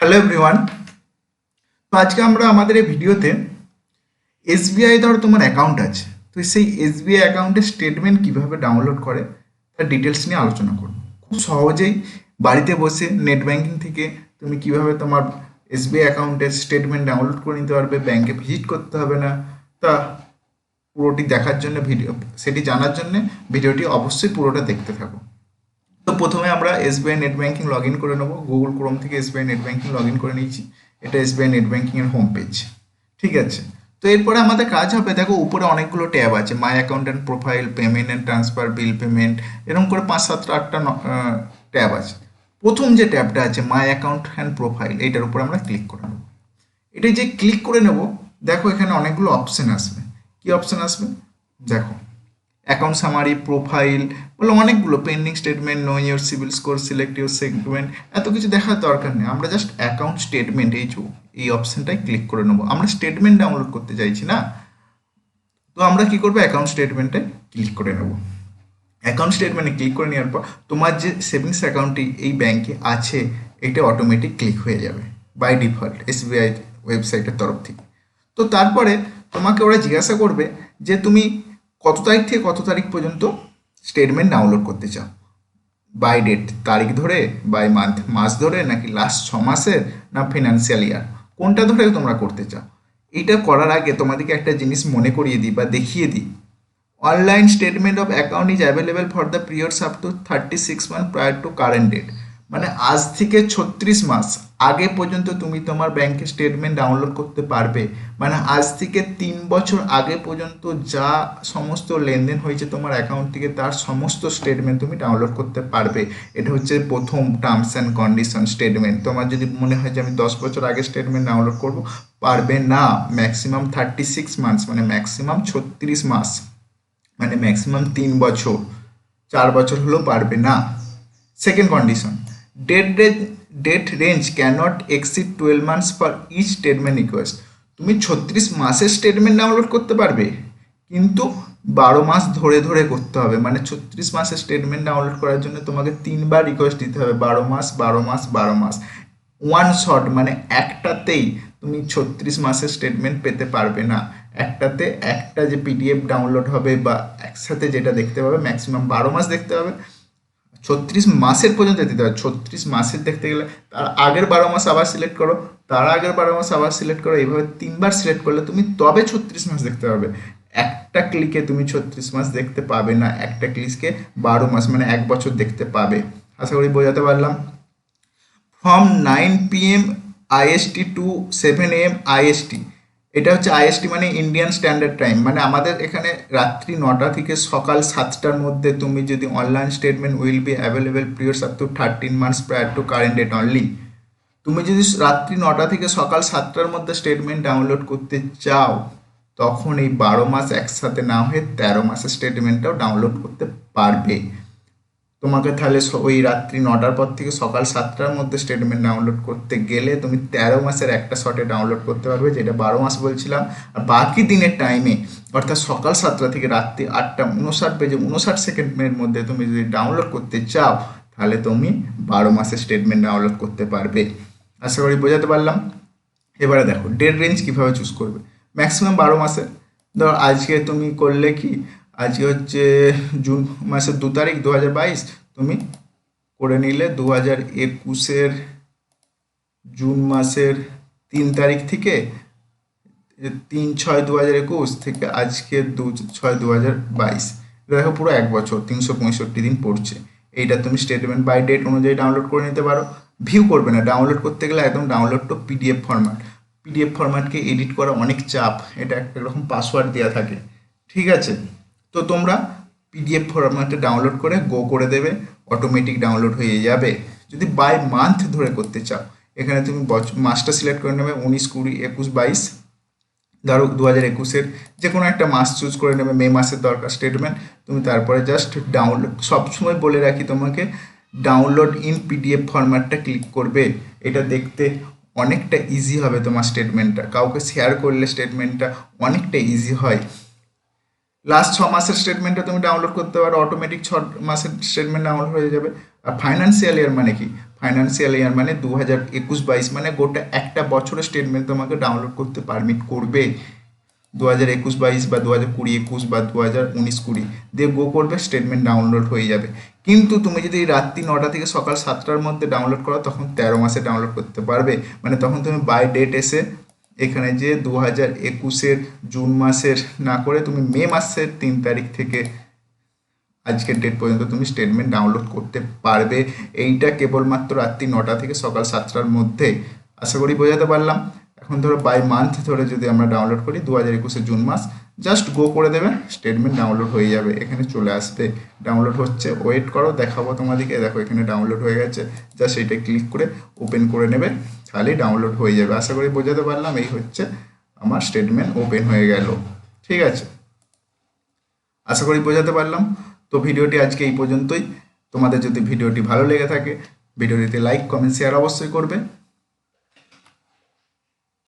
Hello everyone. তো আজকে আমরা আমাদের এই ভিডিওতে এসবিআই ধরো তোমার অ্যাকাউন্ট আছে, তো সেই এসবিআই অ্যাকাউন্টের স্টেটমেন্ট কিভাবে ডাউনলোড করে তার ডিটেলস নিয়ে আলোচনা করব। খুব সহজেই বাড়িতে বসে নেট ব্যাংকিং থেকে তুমি কিভাবে তোমার এসবিআই অ্যাকাউন্টের স্টেটমেন্ট ডাউনলোড করে নিতে পারবে, ব্যাংকে ভিজিট করতে হবে না। তা পুরোটি দেখার জন্য সেটি জানার জন্য ভিডিওটি অবশ্যই পুরোটা দেখতে থাকো। তো প্রথমে আমরা SBI net banking log in করে নেবো। গুগল ক্রোম থেকে SBI net banking log in করে নিয়েছি। এটা এসবিআই নেট ব্যাংকিং এর হোম পেজ। ঠিক আছে, তো এরপরে আমাদের কাজ হবে, দেখো উপরে অনেকগুলো ট্যাব আছে, my account and profile, payment and transfer, bill payment, এরকম করে 5, 7, 8টা ট্যাব আছে। প্রথম যে ট্যাবটা আছে মাই অ্যাকাউন্ট অ্যান্ড প্রোফাইল, এইটার উপর আমরা ক্লিক করে নেব। এটা যে ক্লিক করে নেব, দেখো এখানে অনেকগুলো অপশন আসবে। কি অপশন আসবে দেখো, অ্যাকাউন্ট সামারি, প্রোফাইল, বলে অনেকগুলো, pending statement, no your CIBIL score, select your segment, এত কিছু দেখার দরকার নেই। আমরা জাস্ট অ্যাকাউন্ট স্টেটমেন্ট এই অপশনটাই ক্লিক করে নেবো। আমরা স্টেটমেন্ট ডাউনলোড করতে চাইছি না, তো আমরা কি করবো, অ্যাকাউন্ট স্টেটমেন্টে ক্লিক করে নেব। অ্যাকাউন্ট স্টেটমেন্টে ক্লিক করে নেওয়ার পর তোমার যে সেভিংস অ্যাকাউন্টটি এই ব্যাংকে আছে এটা অটোমেটিক ক্লিক হয়ে যাবে বাই ডিফল্ট এসবিআই ওয়েবসাইটের তরফ থেকে। তো তারপরে তোমাকে ওরা জিজ্ঞাসা করবে যে তুমি কত তারিখ থেকে কত তারিখ পর্যন্ত স্টেটমেন্ট ডাউনলোড করতে চাও, বাই ডেট তারিখ ধরে, বাই মান্থ মাস ধরে, নাকি লাস্ট 6 মাসের, না ফিনান্সিয়াল ইয়ার, কোনটা ধরে তোমরা করতে চাও। এইটা করার আগে তোমাদেরকে একটা জিনিস মনে করিয়ে দিই বা দেখিয়ে দিই। Online statement of account is available for the periods up to 36 month prior to current date. মানে আজ থেকে 36 মাস আগে পর্যন্ত তুমি তোমার ব্যাংকের স্টেটমেন্ট ডাউনলোড করতে পারবে। মানে আজ থেকে 3 বছর আগে পর্যন্ত যা সমস্ত লেনদেন হয়েছে তোমার অ্যাকাউন্ট থেকে তার সমস্ত স্টেটমেন্ট তুমি ডাউনলোড করতে পারবে। এটা হচ্ছে প্রথম টার্মস অ্যান্ড কন্ডিশন স্টেটমেন্ট। তোমার যদি মনে হয় যে আমি 10 বছর আগে স্টেটমেন্ট ডাউনলোড করবো, পারবে না। ম্যাক্সিমাম 36 মান্থস, মানে ম্যাক্সিমাম 36 মাস, মানে ম্যাক্সিমাম 3 বছর, 4 বছর হলেও পারবে না। Second condition, date range cannot exceed 12 months for each statement request. তুমি 36 মাসের স্টেটমেন্ট ডাউনলোড করতে পারবে, কিন্তু 12 মাস ধরে ধরে করতে হবে। মানে 36 মাসের স্টেটমেন্ট ডাউনলোড করার জন্য তোমাকে 3বার রিকোয়েস্ট দিতে হবে, 12 মাস 12 মাস 12 মাস। ওয়ান শট মানে একটাতেই তুমি 36 মাসের স্টেটমেন্ট পেতে পারবে না। একটাতে একটা যে পিডিএফ ডাউনলোড হবে বা একসাথে যেটা দেখতে পাবে ম্যাক্সিমাম 12 মাস দেখতে হবে। 36 মাসের পর্যন্ত দিতে হবে। 36 মাসের দেখতে গেলে তার আগের 12 মাস আবার সিলেক্ট করো, তার আগের 12 মাস আবার সিলেক্ট করো, এইভাবে 3বার সিলেক্ট করলে তুমি তবে 36 মাস দেখতে পাবে। একটা ক্লিকে তুমি 36 মাস দেখতে পাবে না, একটা ক্লিকে 12 মাস মানে 1 বছর দেখতে পাবে। আশা করি বোঝাতে পারলাম। From 9 PM IST to 7 AM IST, এটা হচ্ছে আইএসটি মানে ইন্ডিয়ান স্ট্যান্ডার্ড টাইম। মানে আমাদের এখানে রাত্রি 9টা থেকে সকাল 7টার মধ্যে তুমি যদি online statement will be available periods up to 13 months prior to current date only. তুমি যদি রাত্রি 9টা থেকে সকাল 7টার মধ্যে স্টেটমেন্ট ডাউনলোড করতে চাও, তখন এই 12 মাস একসাথে না হয়ে 13 মাসের স্টেটমেন্টটাও ডাউনলোড করতে পারবে। তোমাকে তাহলে ওই রাত্রি 9টার পর থেকে সকাল 7টার মধ্যে স্টেটমেন্ট ডাউনলোড করতে গেলে তুমি 13 মাসের একটা শটে ডাউনলোড করতে পারবে, যেটা 12 মাস বলছিলাম। আর বাকি দিনের টাইমে, অর্থাৎ সকাল 7টা থেকে রাত্রি 8টা 59 বেজে 59 সেকেন্ডের মধ্যে তুমি যদি ডাউনলোড করতে চাও, তাহলে তুমি 12 মাসের স্টেটমেন্ট ডাউনলোড করতে পারবে। আশা করি বোঝাতে পারলাম। এবারে দেখো ডেট রেঞ্জ কীভাবে চুজ করবে। ম্যাক্সিমাম 12 মাসের, ধর আজকে তুমি করলে কি, আজকে হচ্ছে জুন মাসের 2 তারিখ 2022, তুমি করে নিলে 2021-এর জুন মাসের 3 তারিখ থেকে 3/6/2021 থেকে আজকে 2/6/2022, দেখো পুরো 1 বছর 365 দিন পড়ছে। এইটা তুমি স্টেটমেন্ট বাই ডেট অনুযায়ী ডাউনলোড করে নিতে পারো। ভিউ করবে না, ডাউনলোড করতে গেলে একদম download to PDF format. PDF ফরম্যাটকে এডিট করা অনেক চাপ, এটা একটা রকম পাসওয়ার্ড দেওয়া থাকে। ঠিক আছে, তো তোমরা পিডিএফ ফরম্যাটে ডাউনলোড করে গো করে দেবে, অটোমেটিক ডাউনলোড হয়ে যাবে। যদি বাই মান্থ ধরে করতে চাও, এখানে তুমি মাসটা সিলেক্ট করে নেবে, 19, 20, 21, 22। ধরো 2021-এর যে কোনো একটা মাস চুজ করে নেবে, মে মাসের দরকার স্টেটমেন্ট, তুমি তারপরে জাস্ট ডাউনলোড, সবসময় বলে রাখি তোমাকে ডাউনলোড ইন পিডিএফ ফরম্যাটটা ক্লিক করবে। এটা দেখতে অনেকটা ইজি হবে তোমার স্টেটমেন্টটা, কাউকে শেয়ার করলে স্টেটমেন্টটা অনেকটা ইজি হয়। লাস্ট 6 মাসের স্টেটমেন্টটা তুমি ডাউনলোড করতে পারো, অটোমেটিক 6 মাসের স্টেটমেন্ট ডাউনলোড হয়ে যাবে। আর ফাইন্যান্সিয়াল ইয়ার মানে কি, ফাইন্যান্সিয়াল ইয়ার মানে 2021-22 মানে গোটা একটা বছরের স্টেটমেন্ট তোমাকে ডাউনলোড করতে পারমিট করবে। 2021-22 বা 2020-21 বা 2019-20 দিয়ে গো করবে, স্টেটমেন্ট ডাউনলোড হয়ে যাবে। কিন্তু তুমি যদি রাত্রি 9টা থেকে সকাল 7টার মধ্যে ডাউনলোড করো তখন 13 মাসে ডাউনলোড করতে পারবে। মানে তখন তুমি বাই ডেট এসে এখানে যে 2021-এর জুন মাসের না করে তুমি মে মাসের 3 তারিখ থেকে আজকের ডেট পর্যন্ত তুমি স্টেটমেন্ট ডাউনলোড করতে পারবে। এইটা কেবলমাত্র রাত্রি 9টা থেকে সকাল 7টার মধ্যে। আশা করি বোঝাতে পারলাম। এখন ধরো বাই মান্থ ধরে যদি আমরা ডাউনলোড করি 2021-এর জুন মাস, জাস্ট গো করে দেবে, স্টেটমেন্ট ডাউনলোড হয়ে যাবে, এখানে চলে আসবে। ডাউনলোড হচ্ছে, ওয়েট করো, দেখাবো তোমাদেরকে। দেখো এখানে ডাউনলোড হয়ে গেছে, জাস্ট এটা ক্লিক করে ওপেন করে নেবে, তাহলেই ডাউনলোড হয়ে যাবে। আশা করি বোঝাতে পারলাম। এই হচ্ছে আমার স্টেটমেন্ট ওপেন হয়ে গেল। ঠিক আছে, আশা করি বোঝাতে পারলাম। তো ভিডিওটি আজকে এই পর্যন্তই। তোমাদের যদি ভিডিওটি ভালো লেগে থাকে ভিডিওটিতে লাইক, কমেন্ট, শেয়ার অবশ্যই করবে।